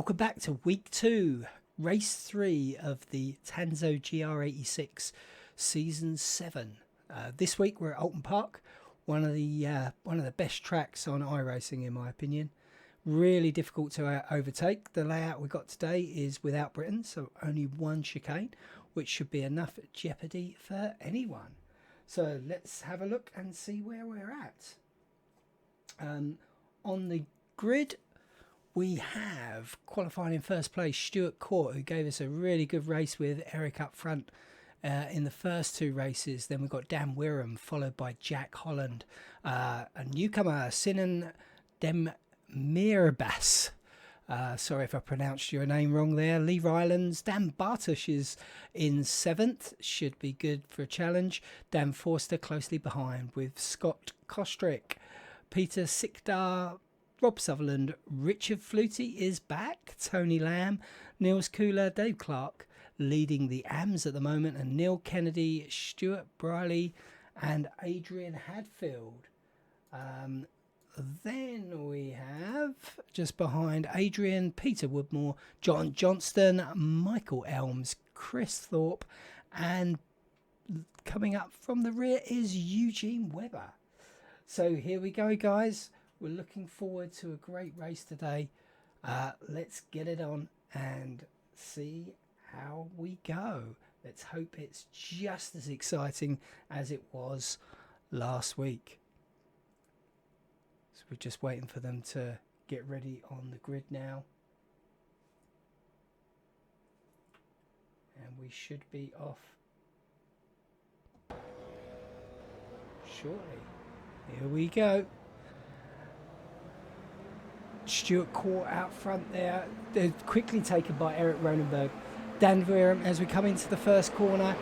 Welcome back to week 2, race 3 of the TANSO GR86 season 7. This week we're at Oulton Park, one of the best tracks on iRacing in my opinion. Really difficult to overtake. The layout we got today is without Britain, so only one chicane, which should be enough jeopardy for anyone. So let's have a look and see where we're at. On the grid, we have qualifying in first place Stuart Court, who gave us a really good race with Eric up front in the first 2 races. Then we've got Dan Wirham, followed by Jack Holland. A newcomer, Sinan Demirbas. Sorry if I pronounced your name wrong there. Lee Rylands. Dan Bartosh is in 7th. Should be good for a challenge. Dan Forster closely behind with Scott Kostrick. Peter Sikdar, Rob Sutherland, Richard Flutie is back, Tony Lamb, Niels Cooler, Dave Clark leading the AMs at the moment, and Neil Kennedy, Stuart Briley and Adrian Hadfield. Then we have just behind Adrian, Peter Woodmore, John Johnston, Michael Elms, Chris Thorpe, and coming up from the rear is Eugene Webber. So here we go, guys. We're looking forward to a great race today. Let's get it on and see how we go. Let's hope it's just as exciting as it was last week. So we're just waiting for them to get ready on the grid now. And we should be off shortly. Here we go. Stuart Court out front there. They're quickly taken by Eric Ronenberg. Dan Wirham as we come into the first corner.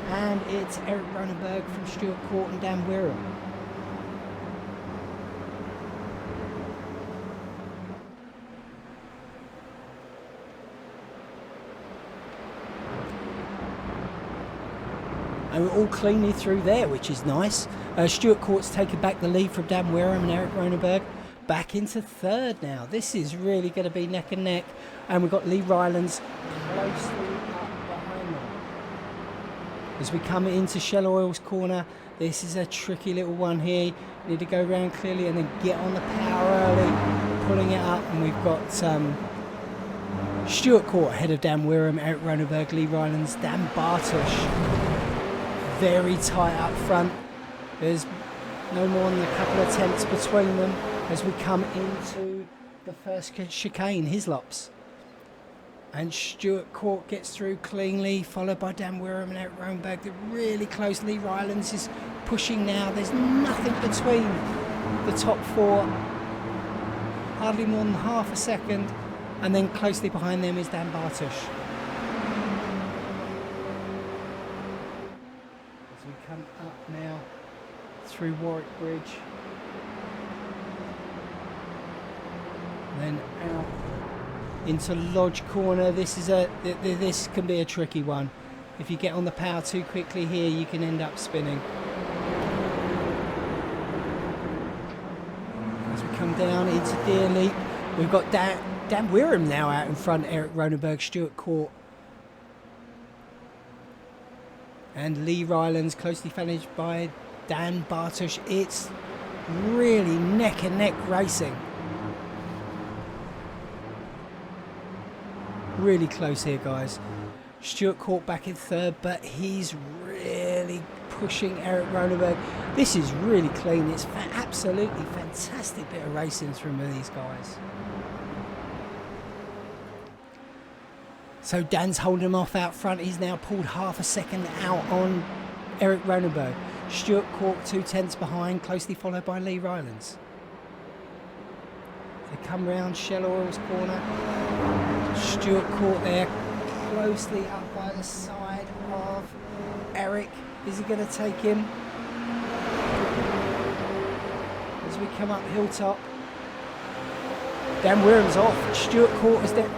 And it's Eric Ronenberg from Stuart Court and Dan Wirham. And we're all cleanly through there, which is nice. Stuart Court's taken back the lead from Dan Wirham and Eric Ronenberg. Back into 3rd now. This is really going to be neck and neck. And we've got Lee Rylands closely up behind them. As we come into Shell Oil's corner, this is a tricky little one here. You need to go around clearly and then get on the power early, pulling it up. And we've got Stuart Court ahead of Dan Wirham, Eric Ronenberg, Lee Rylands, Dan Bartosh. Very tight up front. There's no more than a couple of tenths between them as we come into the first chicane, Hislops. And Stuart Court gets through cleanly, followed by Dan Wirham and Eric Ronenberg. They're really close. Lee Rylands is pushing now. There's nothing between the top 4. Hardly more than half a second. And then closely behind them is Dan Bartosh. As we come up now through Warwick Bridge. Then out into Lodge Corner. This can be a tricky one. If you get on the power too quickly here, you can end up spinning. As we come down into Deer Leap, we've got Dan Wirham now out in front, Eric Ronenberg, Stuart Court. And Lee Rylands closely followed by Dan Bartosh. It's really neck and neck racing. Really close here, guys. Stuart Court back in 3rd, but he's really pushing Eric Ronenberg. This is really clean. It's absolutely fantastic bit of racing from these guys. So Dan's holding him off out front. He's now pulled half a second out on Eric Ronenberg. Stuart Court 2 tenths behind, closely followed by Lee Rylands. They come round Shell Oil's corner. Stuart Court there, closely up by the side of Eric. Is he going to take him? As we come up Hilltop. Dan Wirham's off. Stuart Court is there.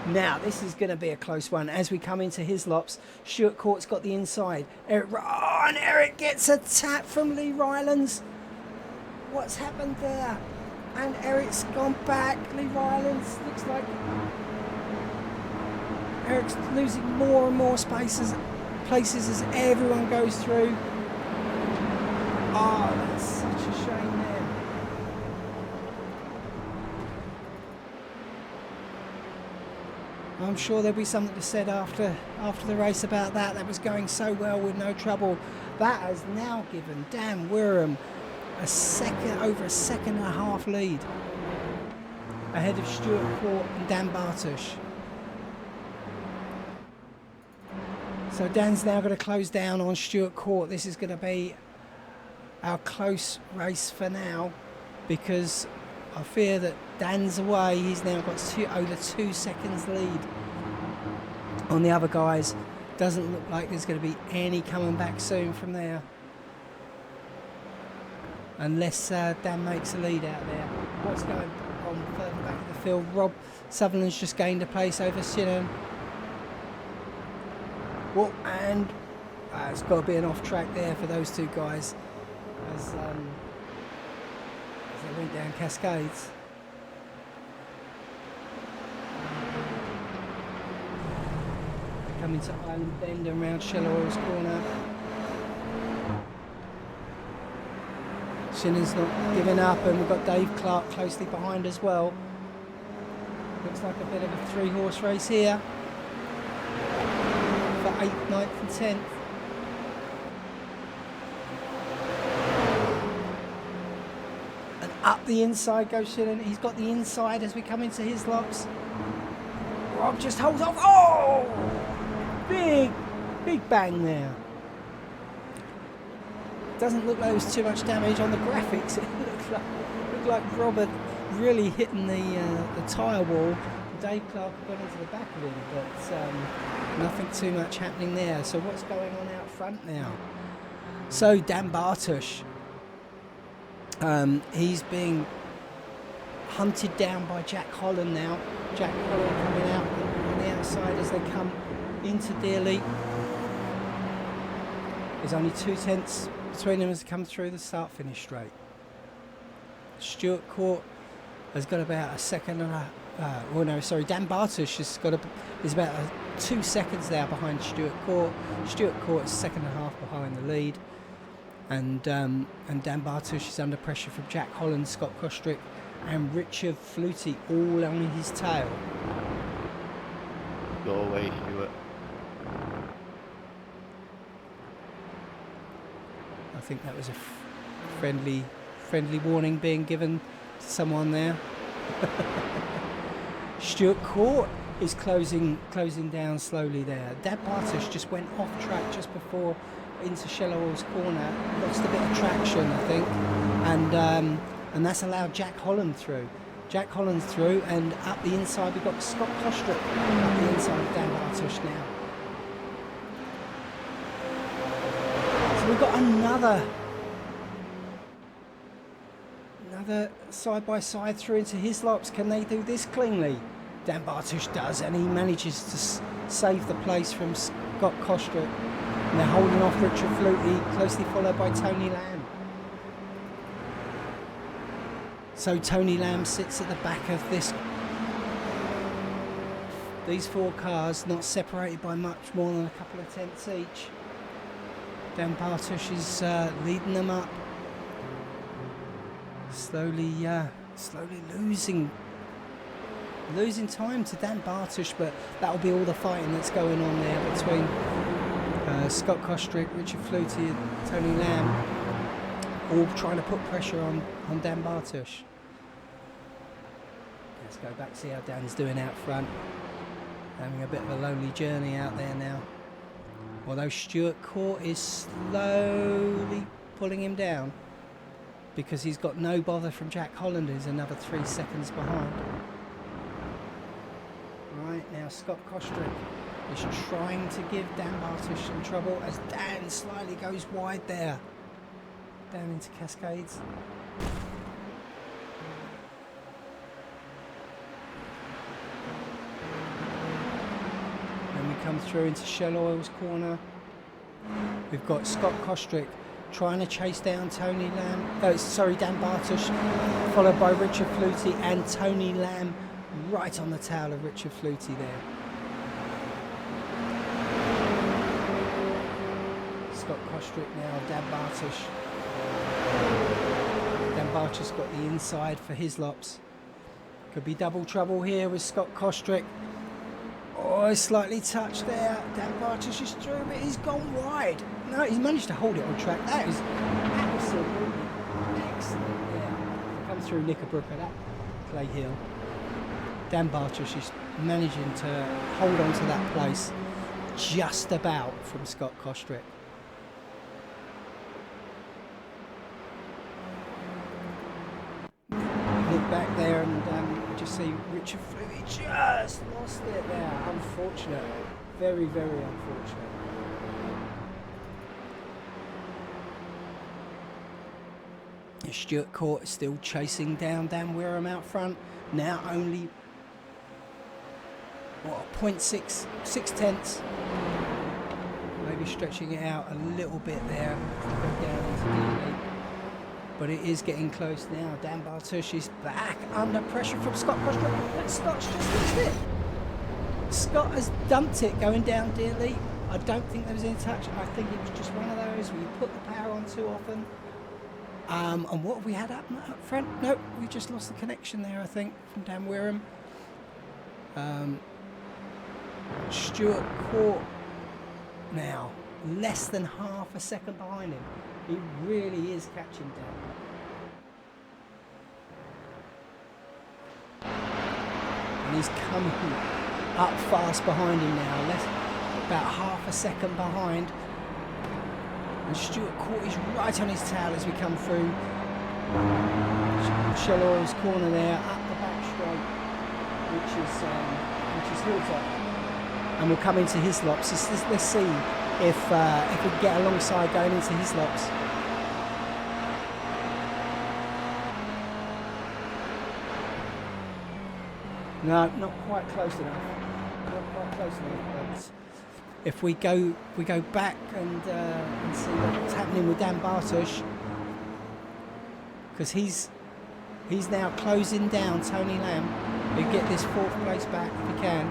Now, this is going to be a close one. As we come into Hislops, Stuart Court's got the inside. And Eric gets a tap from Lee Rylands. What's happened there? And Eric's gone back. Lee Rylands looks like Eric's losing more and more places as everyone goes through. Oh, that's such a shame there. I'm sure there'll be something to be said after the race about that. That was going so well with no trouble. That has now given Dan Wirham over a second and a half lead ahead of Stuart Court and Dan Bartush. So Dan's now going to close down on Stuart Court. This is going to be our close race for now, because I fear that Dan's away. He's now got over 2 seconds lead on the other guys. Doesn't look like there's going to be any coming back soon from there, unless Dan makes a lead out there. What's going on further back in the field? Rob Sutherland's just gained a place over Sinan. Well, and it's got to be an off track there for those two guys as they went down Cascades. Coming to Island Bend and round Shellows Corner. Shinan's not giving up, and we've got Dave Clark closely behind as well. Looks like a bit of a 3-horse race here for 8th, 9th and 10th. And up the inside goes Shinan. He's got the inside as we come into his locks. Rob just holds off. Oh! Big bang there. Doesn't look like there was too much damage on the graphics. It looked like Robert really hitting the tyre wall. Dave Clark got into the back of him, but nothing too much happening there. So what's going on out front now? So Dan Bartush, he's being hunted down by Jack Holland now. Jack Holland coming out on the outside as they come into Dearly. There's only 2 tenths between them as they come through the start-finish straight. Stuart Court has got about a second and a Dan Bartush is about 2 seconds now behind Stuart Court. Stuart Court is 2.5 seconds behind the lead, and Dan Bartush is under pressure from Jack Holland, Scott Kostrick, and Richard Flutie, all on his tail. Go away, Stuart. I think that was a friendly warning being given to someone there. Stuart Court is closing down slowly there. Dan Bartush just went off track just before into Shellowell's corner, lost a bit of traction, I think, and that's allowed Jack Holland through. Jack Holland through, and up the inside we've got Scott Kostrick up the inside of Dan Bartush now. So we've got another side-by-side through into his locks. Can they do this cleanly? Dan Bartush does, and he manages to save the place from Scott Kostrick. And they're holding off Richard Flutie, closely followed by Tony Lamb. So Tony Lamb sits at the back of these 4 cars, not separated by much more than a couple of tenths each. Dan Bartush is leading them up. Slowly losing time to Dan Bartush, but that'll be all the fighting that's going on there between Scott Kostrick, Richard Flutie and Tony Lamb, all trying to put pressure on Dan Bartush. Let's go back, see how Dan's doing out front. Having a bit of a lonely journey out there now. Although Stuart Court is slowly pulling him down, because he's got no bother from Jack Holland, who's another 3 seconds behind. Right, now Scott Kostrick is trying to give Dan Bartush some trouble as Dan slightly goes wide there. Down into Cascades. Then we come through into Shell Oil's corner. We've got Scott Kostrick trying to chase down Dan Bartush, followed by Richard Flutie and Tony Lamb right on the tail of Richard Flutie there. Scott Kostrick now, Dan Bartosz. Dan Bartosz got the inside for Hislop's. Could be double trouble here with Scott Kostrick. Oh, slightly touched there. Dan Bartosz is through, but he's gone wide. No, he's managed to hold it on track. That is absolutely excellent. Yeah, come through Knickerbrook at that Clay Hill. Dan Bartosz is managing to hold on to that place just about from Scott Kostrick. Look back there and you just see Richard Flutie just lost it there. Unfortunate. Very, very unfortunate. Stuart Court is still chasing down Dan Wirham out front. Now only, what, 0.6 tenths. Maybe stretching it out a little bit there. Down into the lead. But it is getting close now. Dan Bartosz is back under pressure from Scott Kostrick. And Scott's just missed it. Scott has dumped it going down dearly. I don't think there was any touch. I think it was just one of those where you put the power on too often. And what have we had up front? Nope, we just lost the connection there, I think, from Dan Wirham. Stuart Court now, less than half a second behind him. He really is catching down. And he's coming up fast behind him now, about half a second behind. And Stuart Court is right on his tail as we come through Shell Oil's corner there, up the back straight, which is Hilltop. And we'll come into Hislop's. Let's see if we can get alongside going into Hislop's. No, not quite close enough. Not quite close enough. But if we go back and see what's happening with Dan Bartosz, because he's now closing down Tony Lamb. He'll get this 4th place back if he can.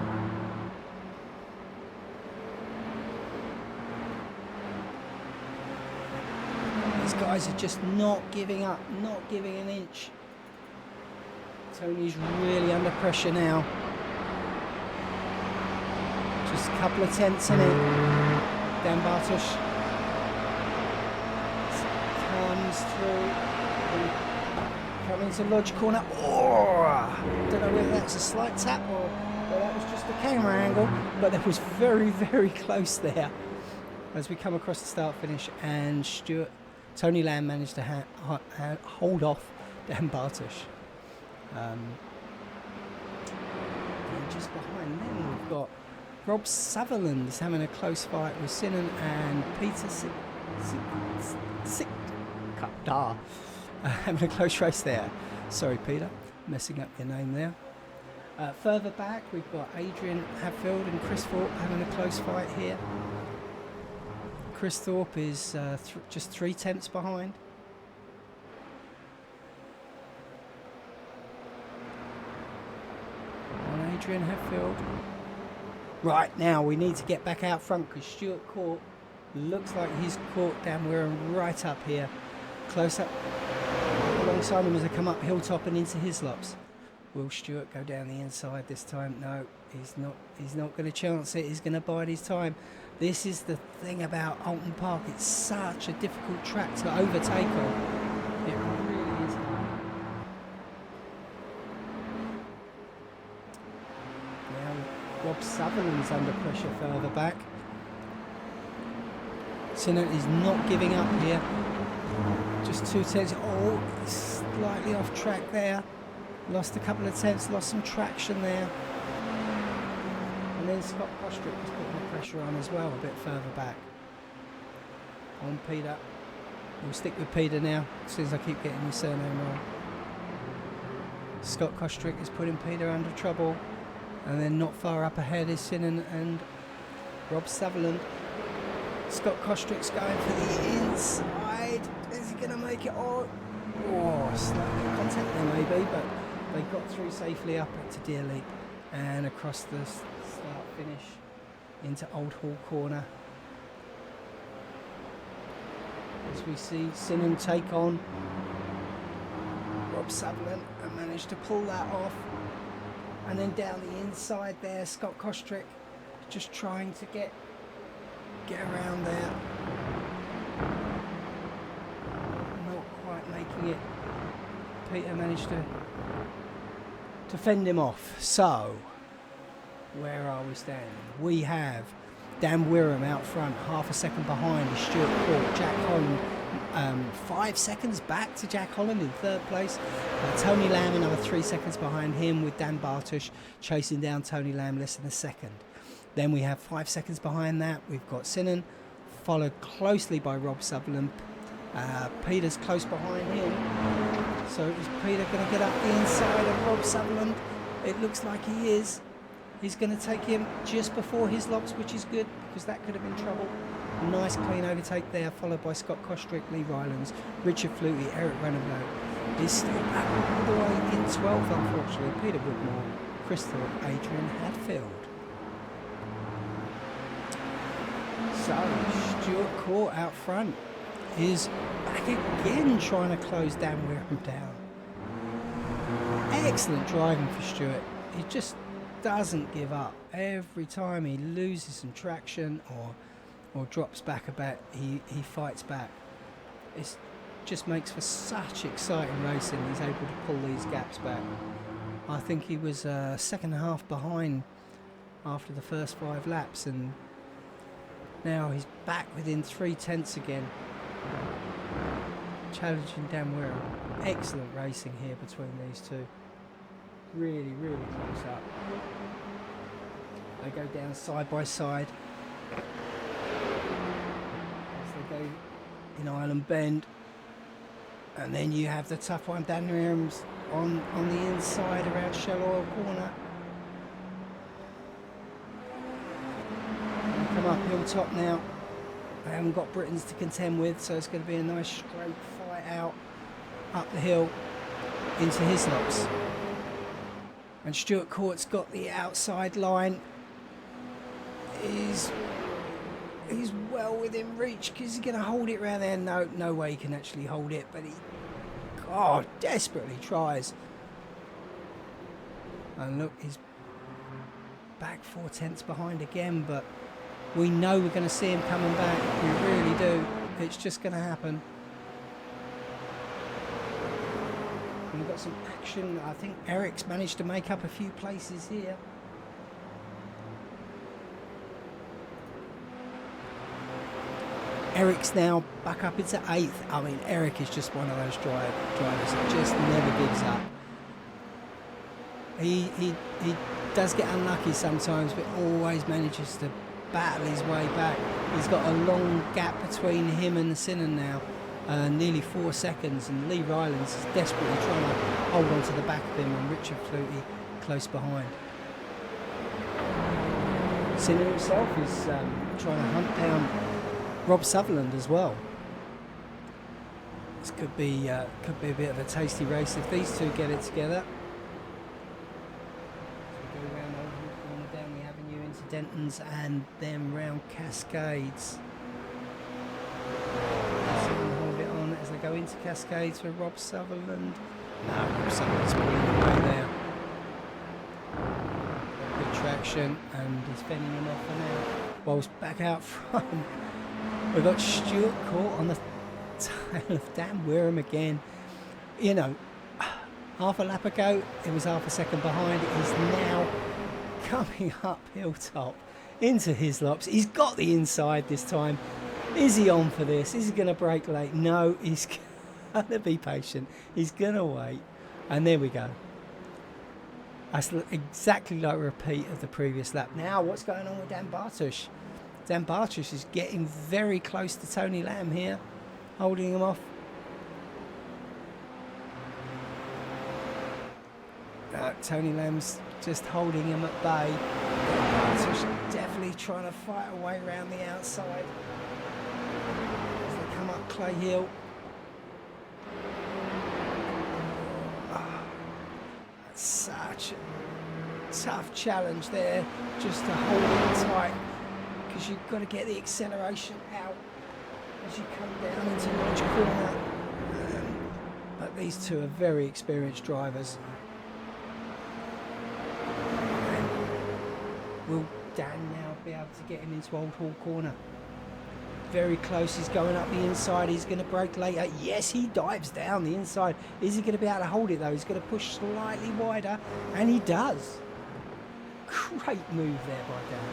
These guys are just not giving up, not giving an inch. Tony's really under pressure now. Just a couple of tenths in it. Dan Bartosz comes through. Coming to Lodge corner. Oh! Don't know whether that's a slight tap or that was just a camera angle, but that was very, very close there. As we come across the start finish, and Tony Lamb managed to hold off Dan Bartosz. And just behind them we've got Rob Sutherland is having a close fight with Sinan and Peter having a close race there. Sorry Peter, messing up your name there. Further back we've got Adrian Hadfield and Chris Thorpe having a close fight here. Chris Thorpe is just 3 tenths behind. On Adrian Hadfield. Right, now we need to get back out front because Stuart Court looks like he's caught Dan Wirham right up here. Close up alongside him as they come up Hilltop and into Hislop's. Will Stuart go down the inside this time? No, he's not going to chance it. He's going to bide his time. This is the thing about Oulton Park. It's such a difficult track to overtake on. It really is hard. Now Rob Sutherland's under pressure further back. Sinan is not giving up here. Just 2 tenths. Oh, slightly off track there. Lost a couple of tenths, lost some traction there. And then Scott Kostrick was putting the pressure on as well, a bit further back. On Peter. We'll stick with Peter now, as soon as I keep getting your surname wrong. Scott Kostrick is putting Peter under trouble. And then not far up ahead is Sinan and Rob Sutherland. Scott Kostrick's going for the inside. Is he going to make it? Oh, slightly contact there maybe, but they got through safely up to Deerleap and across the start finish into Old Hall corner. as we see Sinan take on Rob Sutherland and manage to pull that off. And then down the inside there, Scott Kostrick just trying to get around there. Not quite making it. Peter managed to fend him off. So, where are we standing? We have Dan Wirham out front, half a second behind is Stuart Court. Jack Holland 5 seconds back to Jack Holland in third place. Tony Lamb another 3 seconds behind him, with Dan Bartush chasing down Tony Lamb less than a second. Then we have 5 seconds behind that. We've got Sinan, followed closely by Rob Sutherland. Peter's close behind him. So is Peter going to get up the inside of Rob Sutherland? It looks like he is. He's going to take him just before his lops, which is good because that could have been trouble. Nice clean overtake there, followed by Scott Kostrick, Lee Rylands, Richard Flutie, Eric Renneberg. He's still back all the way in 12th, unfortunately. Peter Woodmore, Chris Thorpe, Adrian Hadfield. So Stuart Court out front is back again trying to close Dan Wirham down. Excellent driving for Stuart. He just doesn't give up. Every time he loses some traction or drops back a bit, he fights back. It just makes for such exciting racing. He's able to pull these gaps back. I think he was a second and a half behind after the first 5 laps, and now he's back within 3/10 again, challenging Dan Wirham. Excellent racing here between these two. Really, really close up. They go down side by side as they go in Island Bend, and then you have the tough one. Dan Wirham's on the inside around Shell Oil Corner. They come up hilltop now. They haven't got Britons to contend with, so it's going to be a nice straight fight out up the hill into Hislops. And Stuart Court's got the outside line. He's well within reach, because he's going to hold it around there. No way he can actually hold it, but he desperately tries. And look, he's back 4/10 behind again, but we know we're going to see him coming back. We really do. It's just going to happen. And we've got some action. I think Eric's managed to make up a few places here. Eric's now back up into 8th. I mean, Eric is just one of those drivers that just never gives up. He does get unlucky sometimes, but always manages to battle his way back. He's got a long gap between him and the Sinan now. Nearly 4 seconds, and Lee Rylands is desperately trying to hold on to the back of him, and Richard Flutie close behind. Sinan himself is trying to hunt down Rob Sutherland as well. This could be a bit of a tasty race if these two get it together. So we go around over down the avenue into Denton's and then round Cascades. As they go into Cascades for Rob Sutherland. No, Rob Sutherland's pulling away there. Good traction, and he's fending him off for now. Whilst back out front, we've got Stuart Court on the tail of Dan Wirham again. You know, half a lap ago, it was half a second behind. He's now coming up hilltop into Hislops. He's got the inside this time. Is he on for this? Is he going to brake late? No, he's going to be patient. He's going to wait. And there we go. That's exactly like a repeat of the previous lap. Now, what's going on with Dan Bartush? Dan Bartush is getting very close to Tony Lamb here, holding him off. Tony Lamb's just holding him at bay. Dan Bartush definitely trying to fight a way around the outside. As they come up Clay Hill. That's such a tough challenge there, just to hold it tight, because you've got to get the acceleration out. as you come down into Lodge Corner. But these two are very experienced drivers. And will Dan now be able to get him into Old Hall Corner? Very close, he's going up the inside, he's going to brake later. Yes, he dives down the inside. Is he going to be able to hold it though? He's going to push slightly wider, and he does. Great move there by Dan.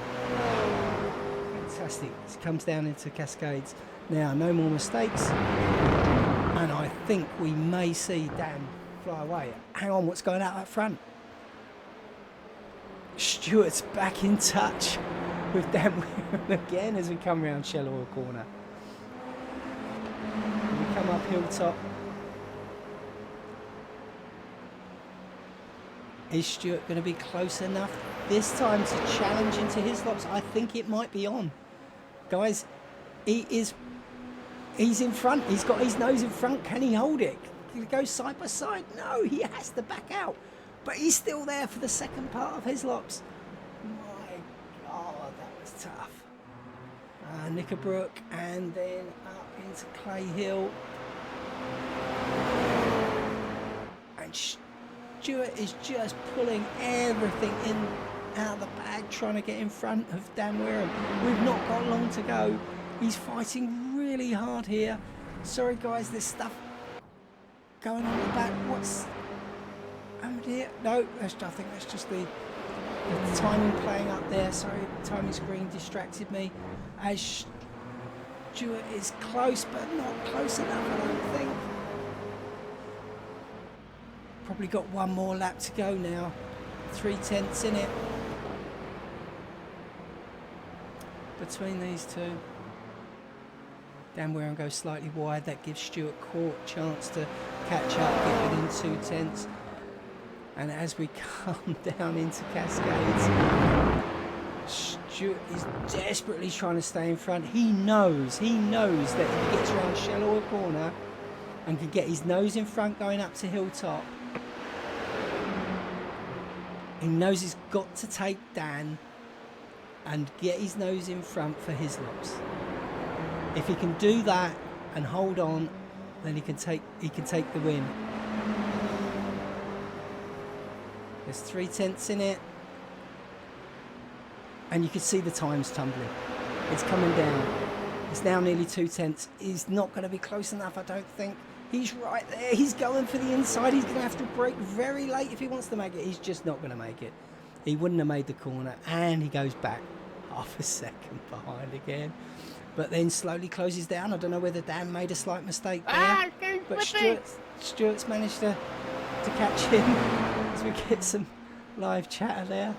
Fantastic. He comes down into Cascades. Now, no more mistakes. And I think we may see Dan fly away. Hang on, what's going out up front? Stewart's back in touch with Dan again as we come round Shallow Corner. We come up Hilltop. Is Stewart going to be close enough this time to challenge into his lops? I think it might be on. Guys, he's in front. He's got his nose in front. Can he hold it? Can he go side by side? No, he has to back out. But he's still there for the second part of his lops. My God, that was tough. Knickerbrook and then up into Clay Hill. And Stewart is just pulling everything out of the bag, trying to get in front of Dan Wareham. We've not got long to go. He's fighting really hard here. Sorry guys, there's stuff going on at the back. What's... oh dear. No, I think that's just the timing playing up there. Sorry, the timing screen distracted me. As Stewart is close, but not close enough, I don't think. Probably got one more lap to go now. 3/10 in it. Between these two. Dan Wareham goes slightly wide. That gives Stewart Court a chance to catch up, get within 2/10. And as we come down into Cascades, Stewart is desperately trying to stay in front. He knows that if he gets around Shallower Corner and can get his nose in front going up to Hilltop, he knows he's got to take Dan and get his nose in front for his lops. If he can do that and hold on, then he can take the win. There's 3/10 in it, and you can see the times tumbling. It's coming down. It's now nearly 2/10. He's not going to be close enough, I don't think. He's right there. He's going for the inside. He's going to have to brake very late if he wants to make it. He's just not going to make it. He wouldn't have made the corner, and he goes back half a second behind again. But then slowly closes down. I don't know whether Dan made a slight mistake there, but Stewart's managed to catch him as we get some live chatter there.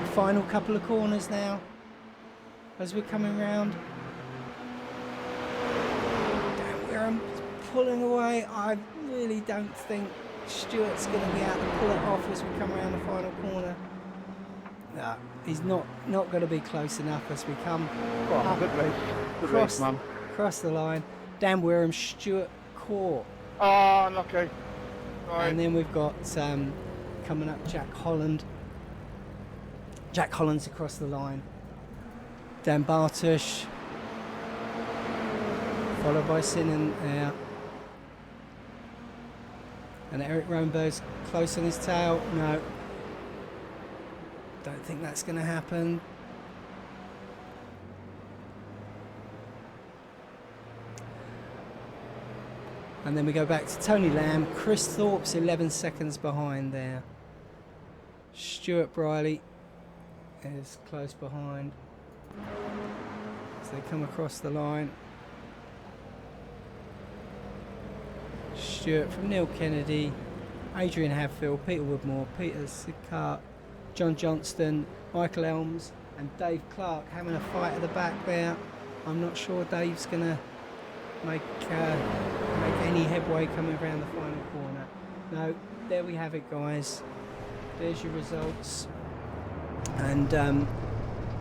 The final couple of corners now as we're coming round. Dan Wareham pulling away. I really don't think Stewart's going to be able to pull it off as we come around the final corner. No, he's not going to be close enough as we come up, good race. Good race, man. Across the line. Dan Wareham, Stewart Court. Oh, unlucky. Right. And then we've got coming up Jack Holland. Jack Holland's across the line. Dan Bartush, followed by Sinan there. And Eric Roenberg's close on his tail. No. Don't think that's going to happen. And then we go back to Tony Lamb. Chris Thorpe's 11 seconds behind there. Stuart Briley is close behind. As they come across the line. Stewart from Neil Kennedy, Adrian Hadfield, Peter Woodmore, Peter Sicart, John Johnston, Michael Elms and Dave Clark having a fight at the back there. I'm not sure Dave's going to make any headway coming around the final corner. No, there we have it, guys. There's your results. And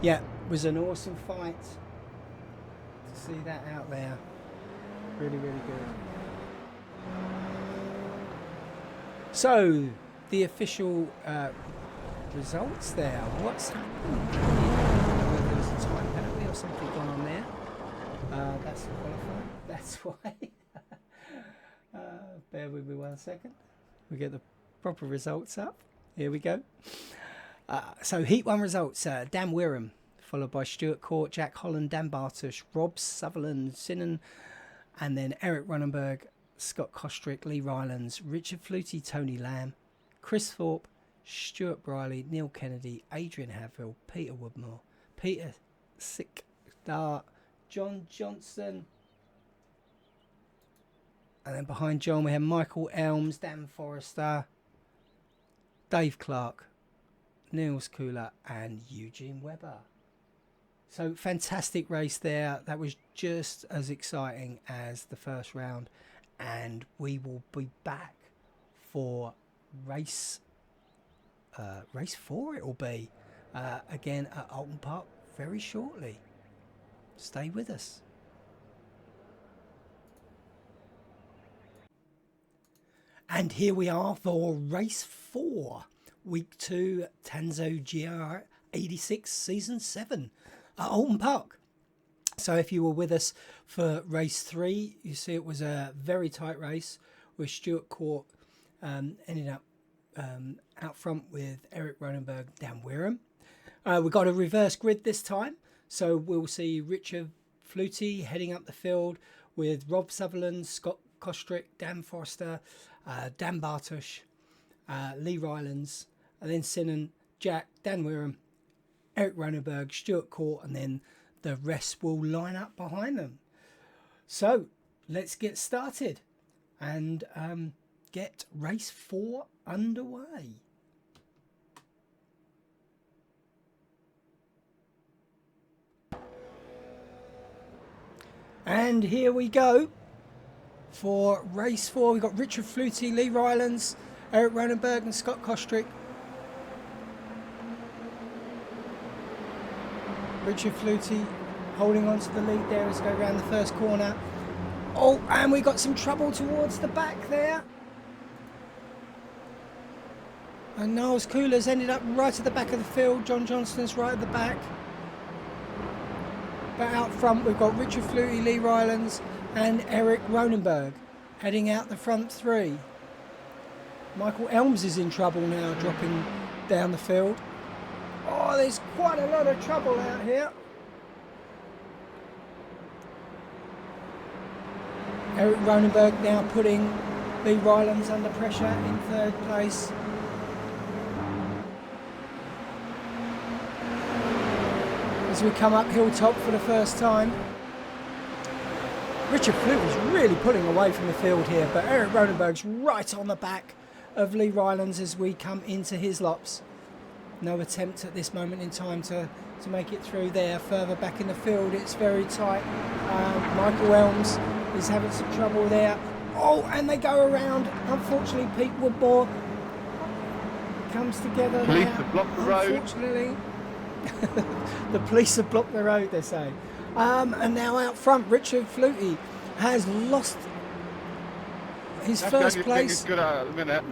yeah, it was an awesome fight to see that out there. Really, really good. So, the official results there. What's happening here? There was a time penalty or something going on there. That's the qualifier. That's why. Bear with me 1 second. We get the proper results up. Here we go. So Heat 1 results. Dan Wirham, followed by Stuart Court, Jack Holland, Dan Bartush, Rob Sutherland, Sinan, and then Eric Ronenberg, Scott Kostrick, Lee Rylands, Richard Flutie, Tony Lamb, Chris Thorpe, Stuart Briley, Neil Kennedy, Adrian Hadfield, Peter Woodmore, Peter Sickdart, John Johnston, and then behind John we have Michael Elms, Dan Forrester, Dave Clark, Niels Cooler and Eugene Webber. So fantastic race there. That was just as exciting as the first round, and we will be back for race 4 it will be again at Oulton Park very shortly. Stay with us. And here we are for race 4, week 2, TANSO GR86 season 7 at Oulton Park. So if you were with us for race 3, you see it was a very tight race with Stuart Court ended up out front with Eric Ronenberg, Dan Wirham. We got a reverse grid this time, so we'll see Richard Flutie heading up the field with Rob Sutherland, Scott Kostrick, Dan Forster, Dan Bartush, Lee Rylands, and then Sinan, Jack, Dan Wirham, Eric Ronenberg, Stuart Court, and then the rest will line up behind them. So let's get started and get race 4 underway. And here we go for race 4. We've got Richard Flutie, Lee Rylands, Eric Ronenberg and Scott Kostrick. Richard Flutie holding on to the lead there as we go around the first corner. Oh, and we got some trouble towards the back there. And Niles Cooler's ended up right at the back of the field. John Johnston's right at the back. But out front we've got Richard Flutie, Lee Rylands and Eric Ronenberg heading out the front 3. Michael Elms is in trouble now, dropping down the field. Oh, there's quite a lot of trouble out here. Eric Ronenberg now putting Lee Rylands under pressure in 3rd place. As we come up hilltop for the first time. Richard Flutie is really pulling away from the field here, but Eric Ronenberg's right on the back of Lee Rylands as we come into his lops. No attempt at this moment in time to make it through there. Further back in the field, it's very tight. Michael Elms is having some trouble there. Oh, and they go around. Unfortunately, Pete Woodmore comes together. Police have blocked the road. Unfortunately, the police have blocked the road, they say. And now out front, Richard Flutie has lost his first place. Good at the minute.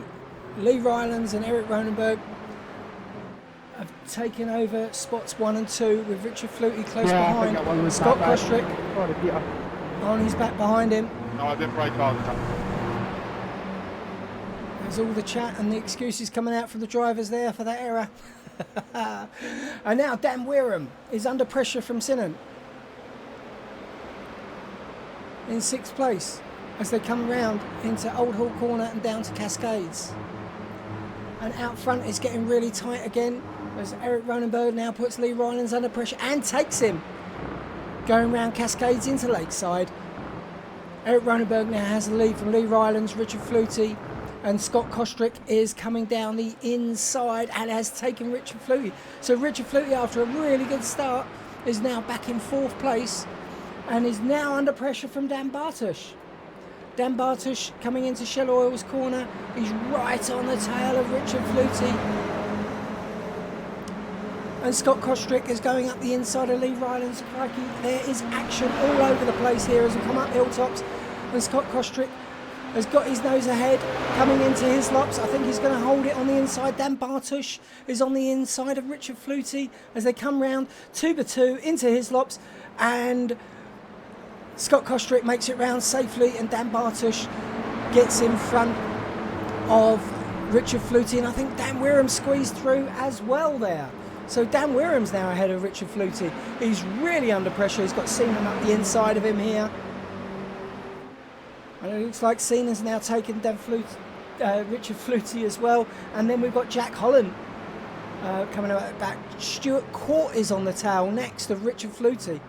Lee Rylands and Eric Ronenberg have taken over spots 1 and 2 with Richard Flutie close behind. Scott Kostrick on his back behind him. No, I didn't break hard enough. There's all the chat and the excuses coming out from the drivers there for that error. And now Dan Wirham is under pressure from Sinan in 6th place as they come round into Old Hall Corner and down to Cascades. And out front is getting really tight again as Eric Ronenberg now puts Lee Rylands under pressure and takes him. Going round Cascades into Lakeside. Eric Ronenberg now has the lead from Lee Rylands, Richard Flutie, and Scott Kostrick is coming down the inside and has taken Richard Flutie. So Richard Flutie, after a really good start, is now back in 4th place and is now under pressure from Dan Bartush. Dan Bartush coming into Shell Oil's corner. He's right on the tail of Richard Flutie. And Scott Kostrick is going up the inside of Lee Rylands. Crikey, there is action all over the place here as we come up hilltops. And Scott Kostrick has got his nose ahead, coming into his lops. I think he's going to hold it on the inside. Dan Bartush is on the inside of Richard Flutie as they come round 2x2 into his lops, and Scott Kostrick makes it round safely, and Dan Bartush gets in front of Richard Flutie, and I think Dan Wirham squeezed through as well there. So Dan Wirham's now ahead of Richard Flutie. He's really under pressure. He's got Seaman up the inside of him here. And it looks like Seaman's now taken Richard Flutie as well. And then we've got Jack Holland coming out back. Stuart Court is on the tail next of Richard Flutie.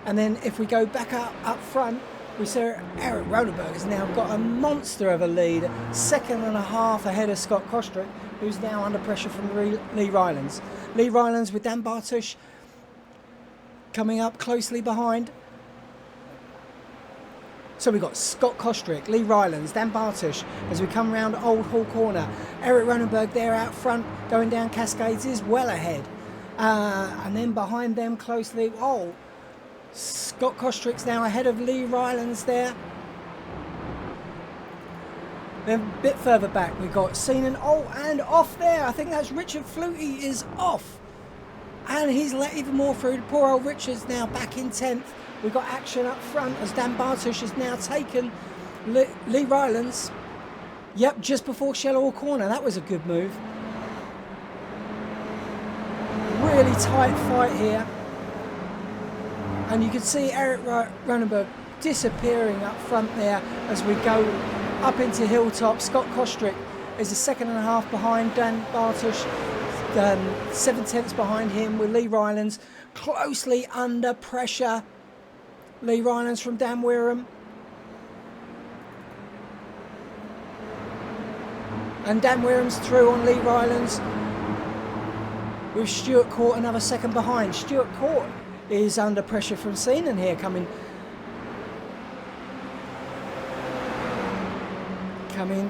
And then if we go back up front, we see Eric Ronenberg has now got a monster of a lead, 2.5 ahead of Scott Kostrick, who's now under pressure from Lee Rylands. Lee Rylands with Dan Bartush coming up closely behind. So we've got Scott Kostrick, Lee Rylands, Dan Bartush as we come round Old Hall Corner. Eric Ronenberg there out front going down Cascades is well ahead. And then behind them closely, Scott Kostrick's now ahead of Lee Rylands there. Then a bit further back we've got Seaman, and off there, I think that's Richard Flutie is off. And he's let even more through. Poor old Richard's now back in 10th. We've got action up front as Dan Bartush has now taken Lee Rylands. Yep, just before Shell Corner. That was a good move. Really tight fight here. And you can see Eric Ronenberg disappearing up front there as we go up into Hilltop. Scott Kostrick is a 2.5 behind Dan Bartush, 7/10 behind him with Lee Rylands closely under pressure. Lee Rylands from Dan Wirham. And Dan Wirham's through on Lee Rylands with Stuart Court another second behind. Stuart Court is under pressure from Seaman here coming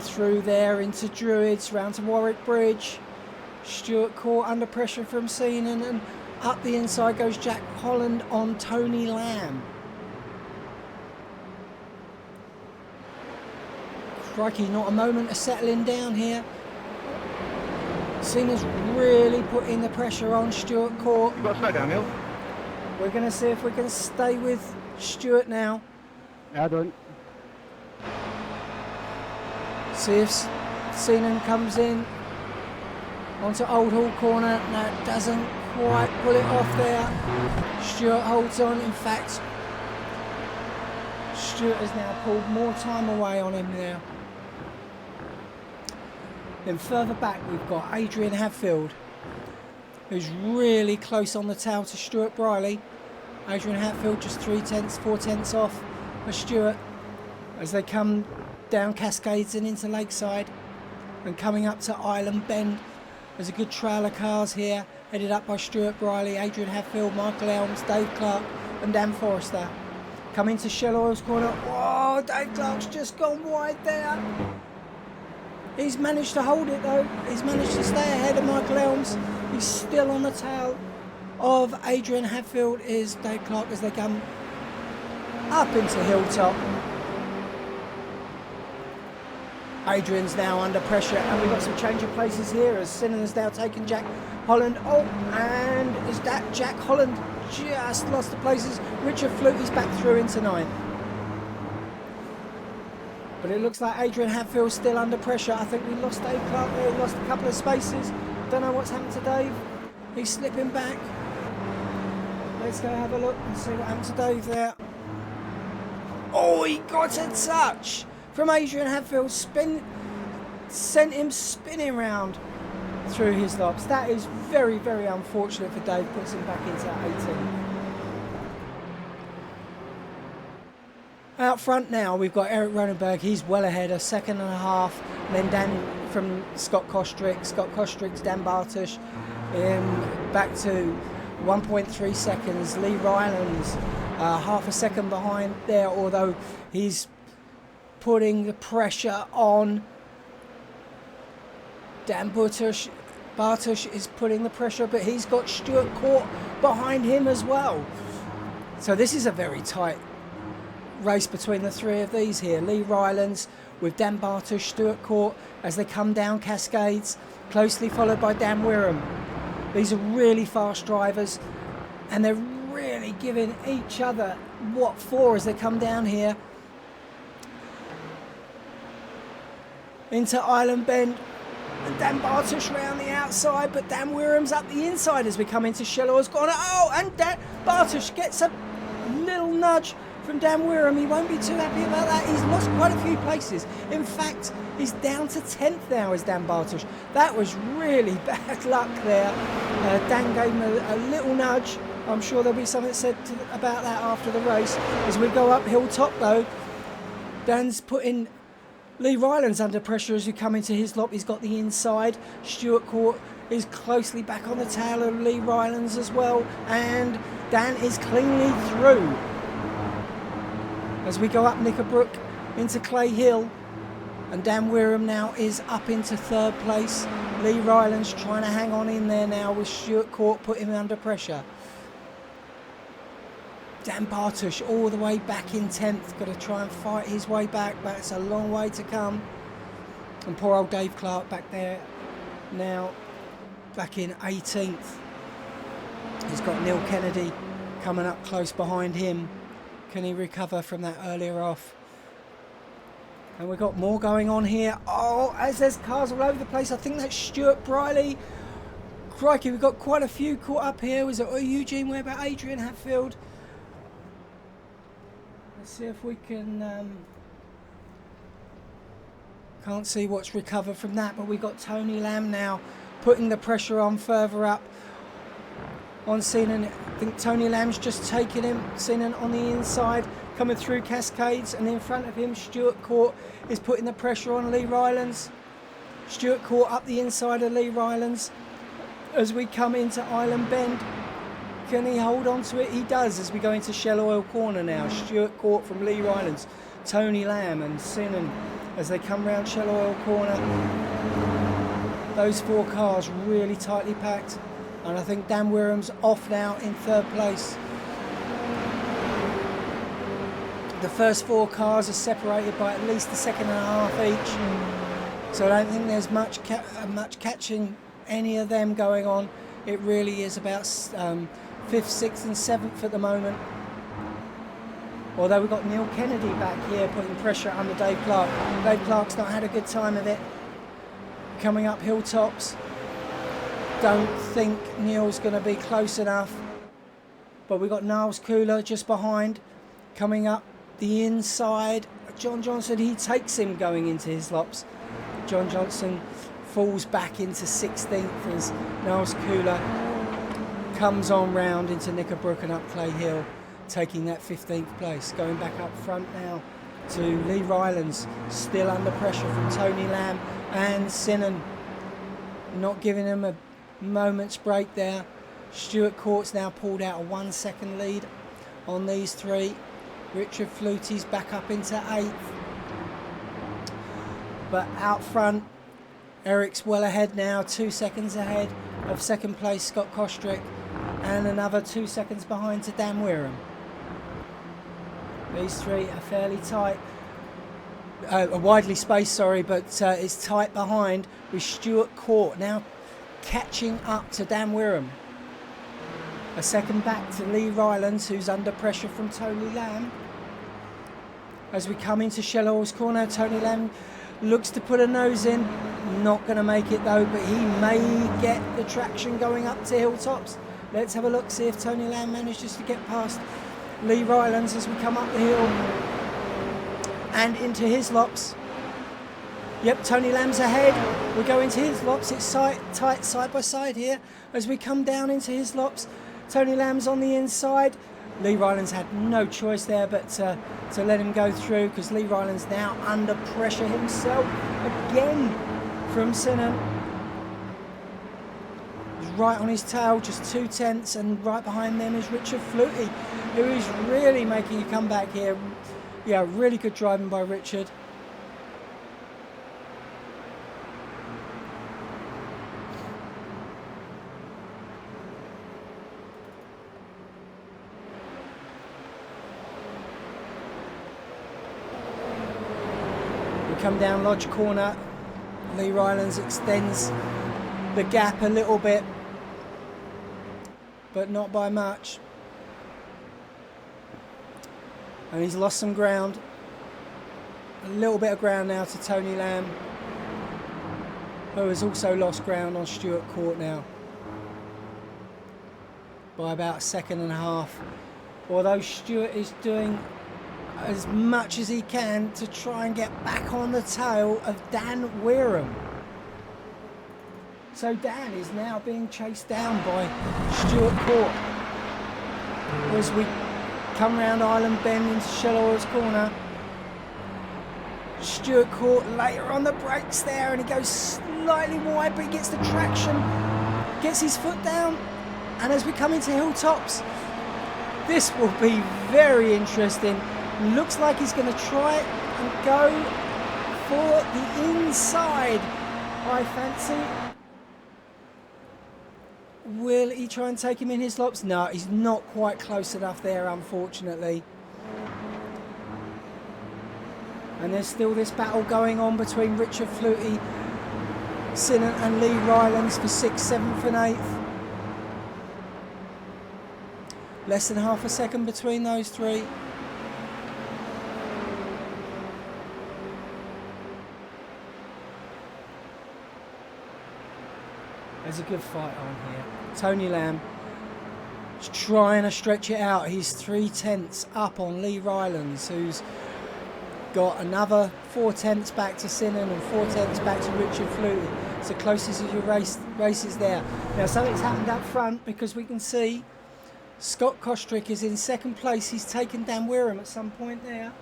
through there into Druids round to Warwick Bridge. Stuart Court under pressure from Seaman, and up the inside goes Jack Holland on Tony Lamb. Crikey, not a moment of settling down here. Seaman's really putting the pressure on Stuart Court. You've got to slow down, Neil. We're going to see if we can stay with Stuart now. Yeah, I don't. See if Seaman comes in onto Old Hall Corner. No, doesn't quite pull it off there. Stuart holds on. In fact, Stuart has now pulled more time away on him now. Then further back we've got Adrian Hadfield, who's really close on the tail to Stuart Briley. Adrian Hatfield just 4/10 off of Stuart as they come down Cascades and into Lakeside, and coming up to Island Bend. There's a good trail of cars here, headed up by Stuart Briley, Adrian Hatfield, Michael Elms, Dave Clark and Dan Forrester. Coming to Shell Oil's Corner. Oh, Dave Clark's just gone wide there. He's managed to hold it though. He's managed to stay ahead of Michael Elms. He's still on the tail of Adrian Hadfield is Dave Clark as they come up into Hilltop. Adrian's now under pressure, and we've got some change of places here as Sinan has now taken Jack Holland. And is that Jack Holland just lost the places? Richard Flutie's back through into 9th. But it looks like Adrian Hadfield's still under pressure. I think we lost Dave Clark there. He lost a couple of spaces. Don't know what's happened to Dave. He's slipping back. Let's go have a look and see what happened to Dave there. Oh, he got a touch from Adrian Hadfield. Sent him spinning round through his lobs. That is very, very unfortunate for Dave. Puts him back into 18. Out front now, we've got Eric Ronenberg. He's well ahead, a 2.5. And then Dan from Scott Kostrick. Scott Kostrick's Dan Bartush. Back to 1.3 seconds. Lee Rylands, half a second behind there, although he's putting the pressure on. Dan Bartush is putting the pressure, but he's got Stuart Court behind him as well. So this is a very tight race between the three of these here. Lee Rylands with Dan Bartosh, Stuart Court as they come down Cascades, closely followed by Dan Wirham. These are really fast drivers, and they're really giving each other what for as they come down here into Island Bend. And Dan Bartosh round the outside, but Dan Wirham's up the inside as we come into Shellor's corner. Oh, and Dan Bartosh gets a little nudge from Dan Wirham. He won't be too happy about that. He's lost quite a few places. In fact, he's down to 10th now as Dan Bartosh. That was really bad luck there. Dan gave him a little nudge. I'm sure there'll be something said about that after the race. As we go up Hilltop though, Dan's putting Lee Rylands under pressure as we come into his lap. He's got the inside. Stuart Court is closely back on the tail of Lee Rylands as well. And Dan is cleanly through. As we go up Knickerbrook into Clay Hill. And Dan Wirham now is up into 3rd place. Lee Rylands trying to hang on in there now with Stuart Court putting him under pressure. Dan Bartosh all the way back in 10th, got to try and fight his way back, but it's a long way to come. And poor old Dave Clark back there now, back in 18th. He's got Neil Kennedy coming up close behind him. Can he recover from that earlier off? And we've got more going on here. Oh, as there's cars all over the place. I think that's Stuart Briley. Crikey, we've got quite a few caught up here. Was it Eugene Webb, Adrian Hatfield? Let's see if we can... can't see what's recovered from that, but we've got Tony Lamb now putting the pressure on further up on Sinan. I think Tony Lamb's just taking him. Sinan on the inside, coming through Cascades, and in front of him, Stuart Court is putting the pressure on Lee Rylands. Stuart Court up the inside of Lee Rylands as we come into Island Bend. Can he hold on to it? He does as we go into Shell Oil Corner now. Stuart Court from Lee Rylands, Tony Lamb and Sinan as they come round Shell Oil Corner. Those 4 cars really tightly packed, and I think Dan Wirham's off now in 3rd place. The first 4 cars are separated by at least a second and a half each, so I don't think there's much catching any of them going on. It really is about 5th, 6th and 7th at the moment. Although we've got Neil Kennedy back here putting pressure under Dave Clark. Dave Clark's not had a good time of it. Coming up Hilltops. Don't think Neil's going to be close enough. But we've got Niles Cooler just behind. Coming up the inside. John Johnson, he takes him going into his lops. John Johnson falls back into 16th as Niles Cooler comes on round into Knickerbrook and up Clay Hill, taking that 15th place. Going back up front now to Lee Rylands, still under pressure from Tony Lamb and Sinan, not giving him a moment's break there. Stuart Court's now pulled out a 1 second lead on these 3. Richard Fluty's back up into 8th. But out front, Eric's well ahead now, 2 seconds ahead of 2nd place Scott Kostrick, and another 2 seconds behind to Dan Wirham. These 3 are fairly tight, widely spaced, sorry, but it's tight behind with Stuart Court now catching up to Dan Wirham. A second back to Lee Rylands, who's under pressure from Tony Lamb. As we come into Shell Oil's corner, Tony Lamb looks to put a nose in. Not going to make it though, but he may get the traction going up to Hilltops. Let's have a look, see if Tony Lamb manages to get past Lee Rylands as we come up the hill and into his lops. Yep, Tony Lamb's ahead. We go into his lops. It's tight side by side here as we come down into his lops. Tony Lamb's on the inside. Lee Rylands had no choice there but to let him go through, because Lee Rylands now under pressure himself again from Sinan. He's right on his tail, just 2 tenths, and right behind them is Richard Flutie, who is really making a comeback here. Yeah, really good driving by Richard. come down Lodge Corner. Lee Rylands extends the gap a little bit, but not by much. And he's lost some ground. A little bit of ground now to Tony Lamb, who has also lost ground on Stuart Court now by about a second and a half. Although Stuart is doing as much as he can to try and get back on the tail of Dan Wareham. So Dan is now being chased down by Stuart Court as we come round Island Bend into Shell Oils Corner. Stuart Court later on the brakes there, and he goes slightly wide, but he gets the traction, gets his foot down, and as we come into Hilltops, this will be very interesting. Looks like he's going to try and go for the inside, I fancy. Will he try and take him in his lops? No, he's not quite close enough there, unfortunately. And there's still this battle going on between Richard Flutie, Sinnott and Lee Rylands for 6th, 7th and 8th. Less than half a second between those three. There's a good fight on here. Tony Lamb is trying to stretch it out. He's 3/10 up on Lee Rylands, who's got another 4/10 back to Sinnott and 4/10 back to Richard Flutie. It's the closest of your races there. Now something's happened up front, because we can see Scott Kostrick is in 2nd place. He's taken Dan Wareham at some point there.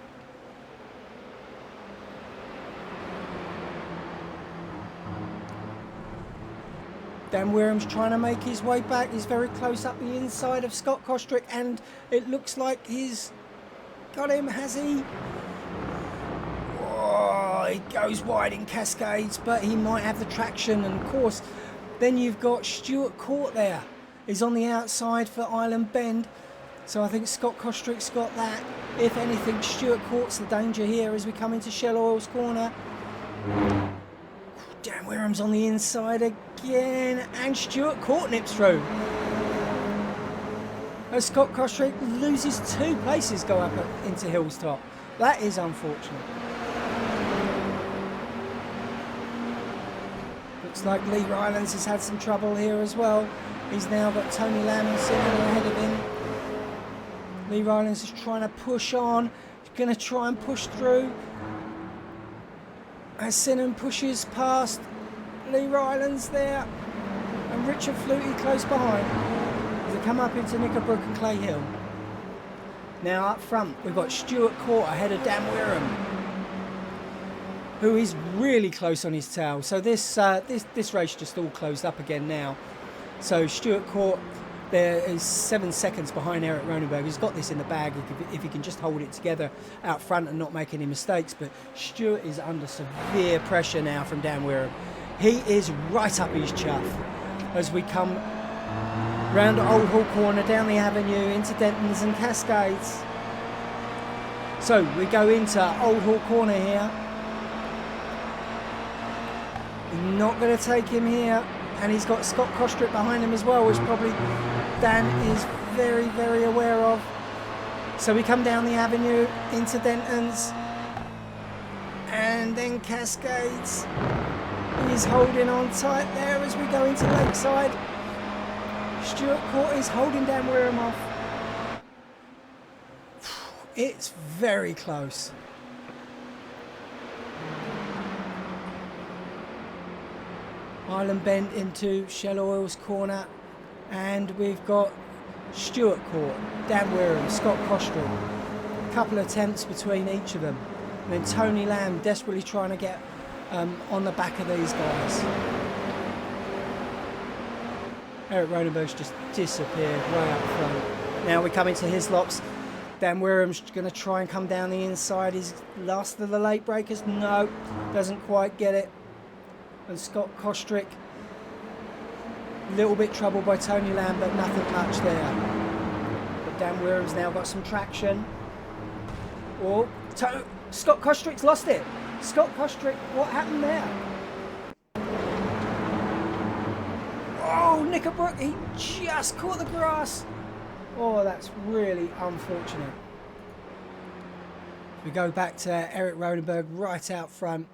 Dan Wareham's trying to make his way back. He's very close up the inside of Scott Kostrick, and it looks like he's got him, has he? Oh, he goes wide in Cascades, but he might have the traction. And of course, then you've got Stuart Court there. He's on the outside for Island Bend. So I think Scott Kostrick's got that. If anything, Stuart Court's the danger here as we come into Shell Oils Corner. Dan Wareham's on the inside again, and Stuart Court nips through. As Scott Kostrick loses 2 places, go up into Hilltop. That is unfortunate. Looks like Lee Rylands has had some trouble here as well. He's now got Tony Lamb and Sinnott ahead of him. Lee Rylands is trying to push on. He's going to try and push through. As Sinnott pushes past Lee Rylands there, and Richard Flutie close behind as they come up into Knickerbrook and Clay Hill. Now up front we've got Stuart Court ahead of Dan Wareham, who is really close on his tail. So this race just all closed up again now. So Stuart Court there is 7 seconds behind Eric Ronenberg. He's got this in the bag if he can just hold it together out front and not make any mistakes. But Stuart is under severe pressure now from Dan Wareham. He is right up his chuff as we come round Old Hall Corner, down the avenue, into Dentons and Cascades. So we go into Old Hall Corner here. Not going to take him here. And he's got Scott Kostrick behind him as well, which probably Dan is very, very aware of. So we come down the avenue into Dentons and then Cascades. He's holding on tight there as we go into Lakeside. Stuart Court is holding Dan Wareham off. It's very close. Island Bend into Shell Oils Corner, and we've got Stuart Court, Dan Wareham, Scott Kostrick. A couple of attempts between each of them. And then Tony Lamb desperately trying to get on the back of these guys. Eric Ronenberg's just disappeared way up front. Now we come into his lops. Dan Wareham's going to try and come down the inside. He's last of the late breakers. No, doesn't quite get it. And Scott Kostrick, a little bit troubled by Tony Lamb, but nothing much there. But Dan Wareham's now got some traction. Oh, Scott Kostrick's lost it. Scott Kostrick, what happened there? Oh, Knickerbrook, he just caught the grass. Oh, that's really unfortunate. We go back to Eric Rodenberg right out front.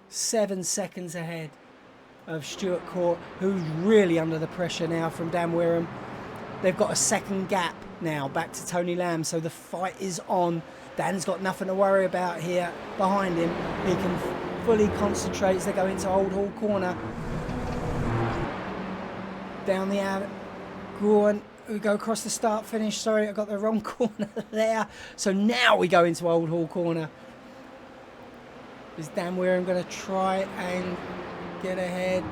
7 seconds ahead of Stuart Court, who's really under the pressure now from Dan Wirham. They've got a second gap now back to Tony Lamb, so the fight is on. Dan's got nothing to worry about here behind him. He can fully concentrate as they go into Old Hall Corner. Down the alley. Go on. We go across the start finish. Sorry, I got the wrong corner there. So now we go into Old Hall Corner. Is Dan Wirham going to try and get ahead?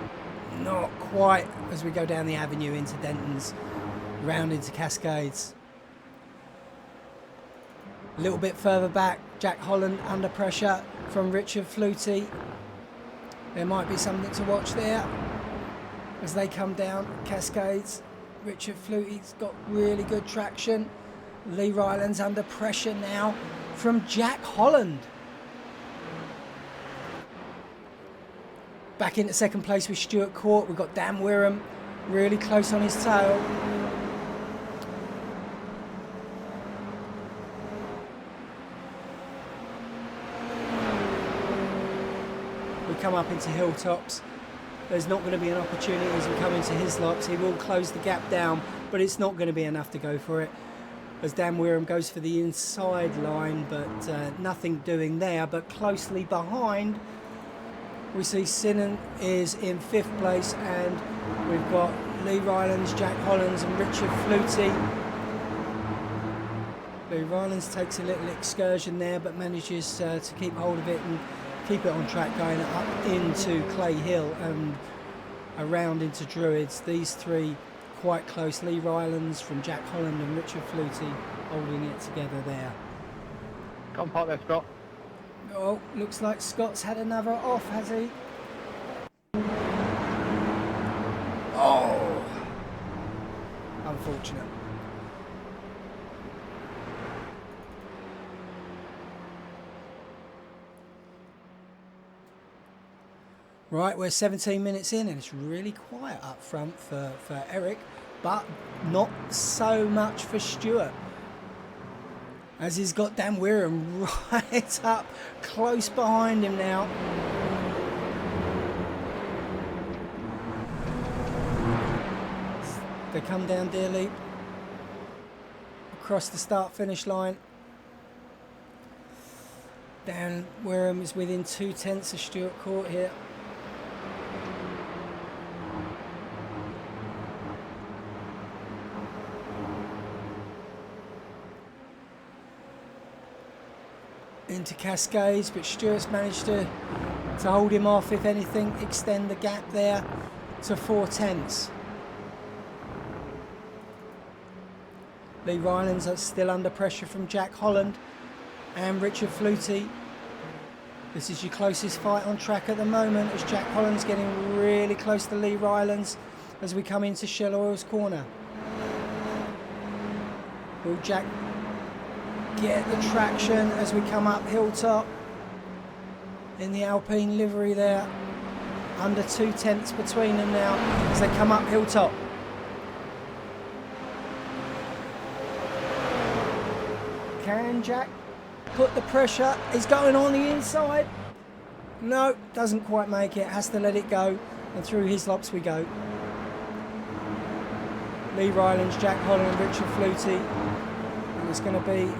Not quite, as we go down the avenue into Denton's, round into Cascades. A little bit further back, Jack Holland under pressure from Richard Flutie. There might be something to watch there as they come down Cascades. Richard Flutie's got really good traction. Lee Ryland's under pressure now from Jack Holland. Back into second place with Stuart Court. We've got Dan Wirham really close on his tail. We come up into Hilltops. There's not going to be an opportunity as we come into Hislops. He will close the gap down, but it's not going to be enough to go for it. As Dan Wirham goes for the inside line, but nothing doing there. But closely behind, we see Sinan is in 5th place, and we've got Lee Rylands, Jack Hollands and Richard Flutie. Lee Rylands takes a little excursion there, but manages to keep hold of it and keep it on track going up into Clay Hill and around into Druids. These three quite close. Lee Rylands from Jack Holland and Richard Flutie holding it together there. Come park there, Scott. Oh, looks like Scott's had another off, has he? Oh! Unfortunate. Right, we're 17 minutes in and it's really quiet up front for Eric, but not so much for Stuart. As he's got Dan Wirham right up close behind him now. They come down Deer Leap, across the start-finish line. Dan Wirham is within 2/10 of Stuart Court here. Into Cascades, but Stuart's managed to hold him off, if anything, extend the gap there to 4/10. Lee Rylands are still under pressure from Jack Holland and Richard Flutie. This is your closest fight on track at the moment, as Jack Holland's getting really close to Lee Rylands as we come into Shell Oil's corner. Will Jack get the traction as we come up Hilltop in the Alpine livery there? Under 2/10 between them now as they come up Hilltop. Can Jack put the pressure? He's going on the inside. No, doesn't quite make it. Has to let it go. And through Hislops we go. Lee Rylands, Jack Holland, Richard Flutie. And it's going to be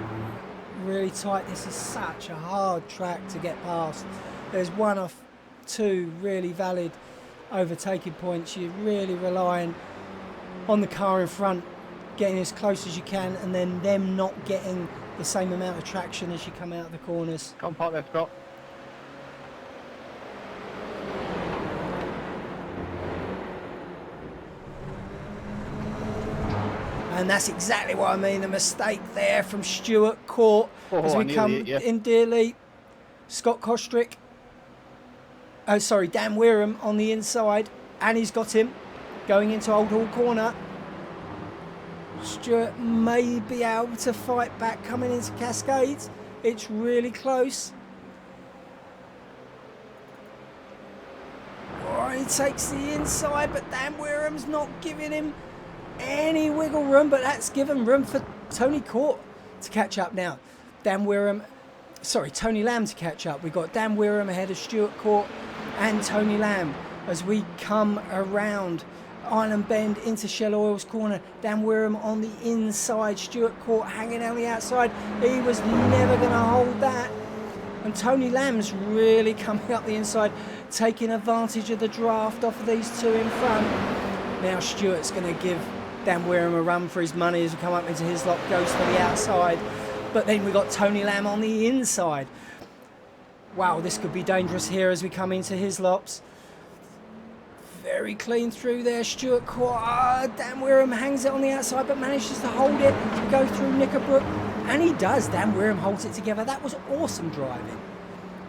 really tight. This is such a hard track to get past. There's one of two really valid overtaking points. You're really relying on the car in front getting as close as you can, and then them not getting the same amount of traction as you come out of the corners. Come park there, Scott. And that's exactly what I mean, a mistake there from Stuart Court as we come in Deer Leap. Scott Kostrick, Dan Wirham on the inside, and he's got him going into Old Hall Corner. Stuart may be able to fight back coming into Cascades. It's really close. takes the inside, but Dan Wiram's not giving him any wiggle room, but that's given room for Tony Court to catch up now. Tony Lamb to catch up. We've got Dan Wiram ahead of Stuart Court and Tony Lamb as we come around Island Bend into Shell Oil's corner. Dan Wiram on the inside, Stuart Court hanging on the outside. He was never going to hold that. And Tony Lamb's really coming up the inside, taking advantage of the draft off of these two in front. Now Stuart's going to give Dan Wiram a run for his money as we come up into his lot, goes for the outside. But then we've got Tony Lamb on the inside. Wow, this could be dangerous here as we come into his lops. Very clean through there, Stuart Court. Dan Wiram hangs it on the outside but manages to hold it to go through Knickerbrook. And he does. Dan Wiram holds it together. That was awesome driving.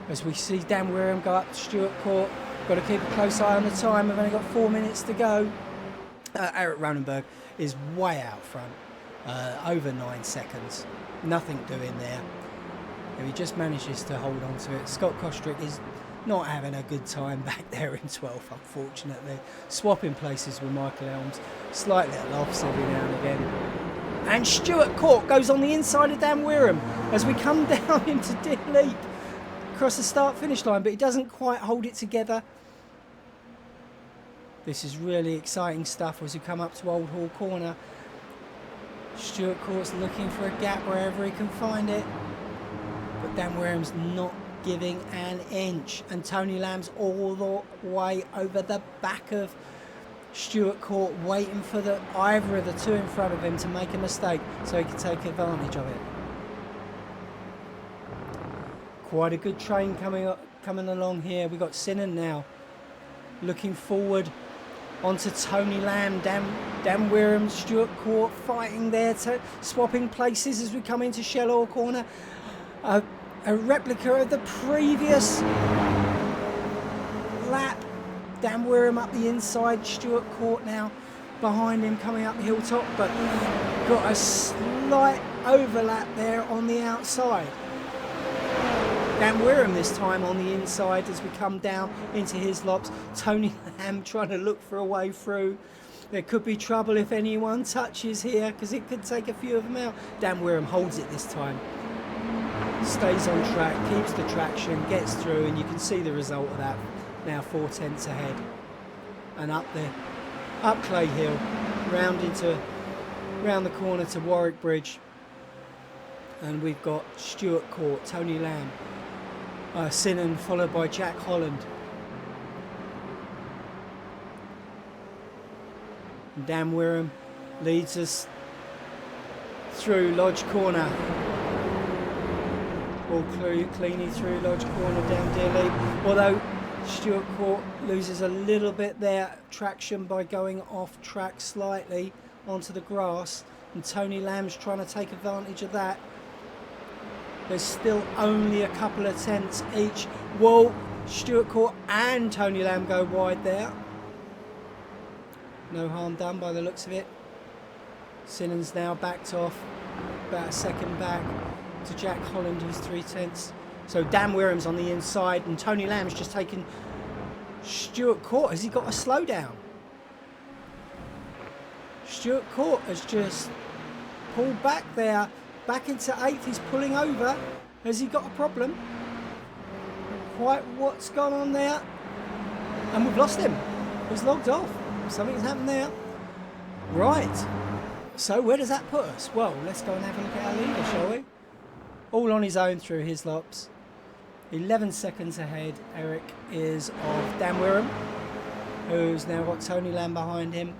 As we see Dan Wiram go up to Stuart Court. Got to keep a close eye on the time. We've only got 4 minutes to go. Eric Ronenberg is way out front. Over 9 seconds. Nothing doing there. If he just manages to hold on to it. Scott Kostrick is not having a good time back there in 12th, unfortunately. Swapping places with Michael Elms. Slight little offs every now and again. And Stuart Court goes on the inside of Dan Wiram as we come down into Deer Leap. Across the start-finish line, but he doesn't quite hold it together. This is really exciting stuff as we come up to Old Hall Corner. Stuart Court's looking for a gap wherever he can find it. But Dan Wiram's not giving an inch. And Tony Lamb's all the way over the back of Stuart Court, waiting for either of the two in front of him to make a mistake so he can take advantage of it. Quite a good train coming along here. We've got Sinan now looking forward onto Tony Lamb. Dan Wiram, Stuart Court fighting there, swapping places as we come into Shell Oil Corner. A replica of the previous lap. Dan Wiram up the inside, Stuart Court now behind him coming up the hilltop, but got a slight overlap there on the outside. Dan Wiram this time on the inside as we come down into his lops. Tony Lamb trying to look for a way through. There could be trouble if anyone touches here because it could take a few of them out. Dan Wiram holds it this time. Stays on track, keeps the traction, gets through, and you can see the result of that. Now 4 tenths ahead. And up there, up Clay Hill, round the corner to Warwick Bridge. And we've got Stuart Court, Tony Lamb, Sinan followed by Jack Holland. And Dan Wiram leads us through Lodge Corner. All cleanly through Lodge Corner down Deer Leap. Although Stuart Court loses a little bit there traction by going off track slightly onto the grass, and Tony Lamb's trying to take advantage of that. There's still only a couple of tenths each. Whoa, Stuart Court and Tony Lamb go wide there. No harm done by the looks of it. Sinan's now backed off, about a second back to Jack Holland, who's 3 tenths. So Dan Wiram's on the inside and Tony Lamb's just taken Stuart Court. Has he got a slowdown? Stuart Court has just pulled back there, back into 8th. He's pulling over. Has he got a problem? Quite what's gone on there? And we've lost him. He's logged off. Something's happened there. Right. So where does that put us? Well, let's go and have a look at our leader, shall we? All on his own through his lops. 11 seconds ahead, Eric is of Dan Wiram, who's now got Tony Lamb behind him.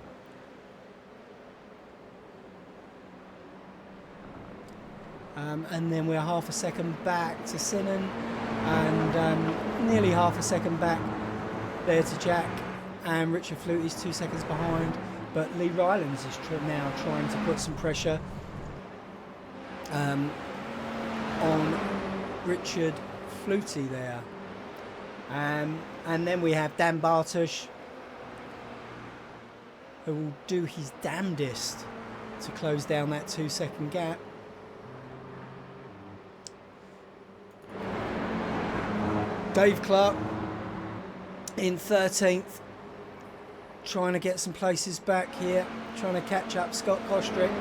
And then we're half a second back to Sinan, and nearly half a second back there to Jack, and Richard Fluty's 2 seconds behind, but Lee Rylands is now trying to put some pressure on Richard Fluty there. And then we have Dan Bartosh, who will do his damnedest to close down that 2 second gap. Dave Clark in 13th, trying to get some places back here, trying to catch up Scott Kostrick.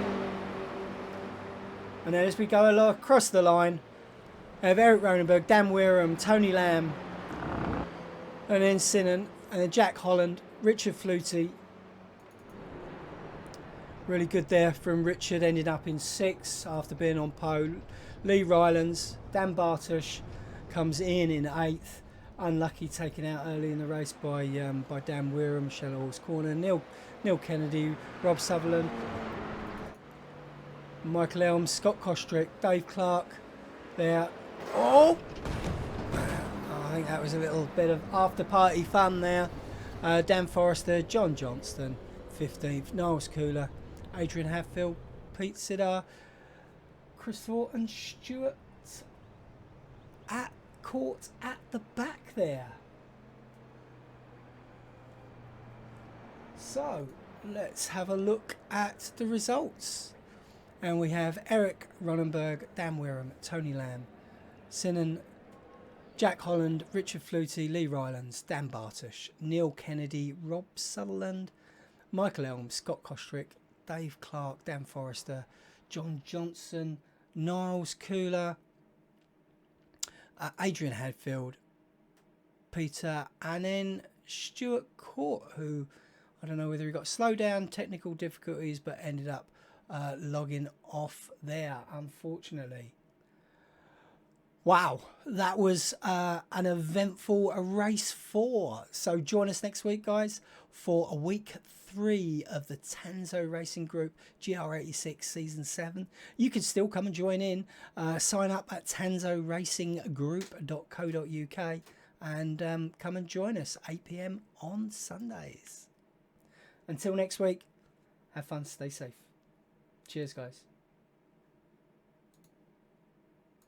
And then as we go along across the line, we have Eric Ronenberg, Dan Wareham, Tony Lamb, and then Sinan, and then Jack Holland, Richard Flutie. Really good there from Richard, ended up in 6th after being on pole. Lee Rylands, Dan Bartosh comes in 8th. Unlucky, taken out early in the race by Dan Wareham, Shallow Horse Corner. Neil Kennedy, Rob Sutherland, Michael Elms, Scott Kostrick, Dave Clark there. Oh! I think that was a little bit of after-party fun there. Dan Forrester, John Johnston, 15th. Niles Cooler, Adrian Hatfield, Pete Siddar, Chris Thornton, Stuart caught at the back there. So, let's have a look at the results. And we have Eric Ronenberg, Dan Wareham, Tony Lamb, Sinan, Jack Holland, Richard Flutie, Lee Rylands, Dan Bartosh, Neil Kennedy, Rob Sutherland, Michael Elm, Scott Kostrick, Dave Clark, Dan Forrester, John Johnson, Niles Cooler, Adrian Hadfield, Peter, and then Stuart Court, who I don't know whether he got slowed down, technical difficulties, but ended up logging off there, unfortunately. Wow, that was an eventful race 4. So join us next week, guys, for a week 3 of the Tanso Racing Group GR86 Season 7. You can still come and join in. Sign up at tansoracinggroup.co.uk and come and join us 8 PM on Sundays. Until next week, have fun, stay safe. Cheers, guys.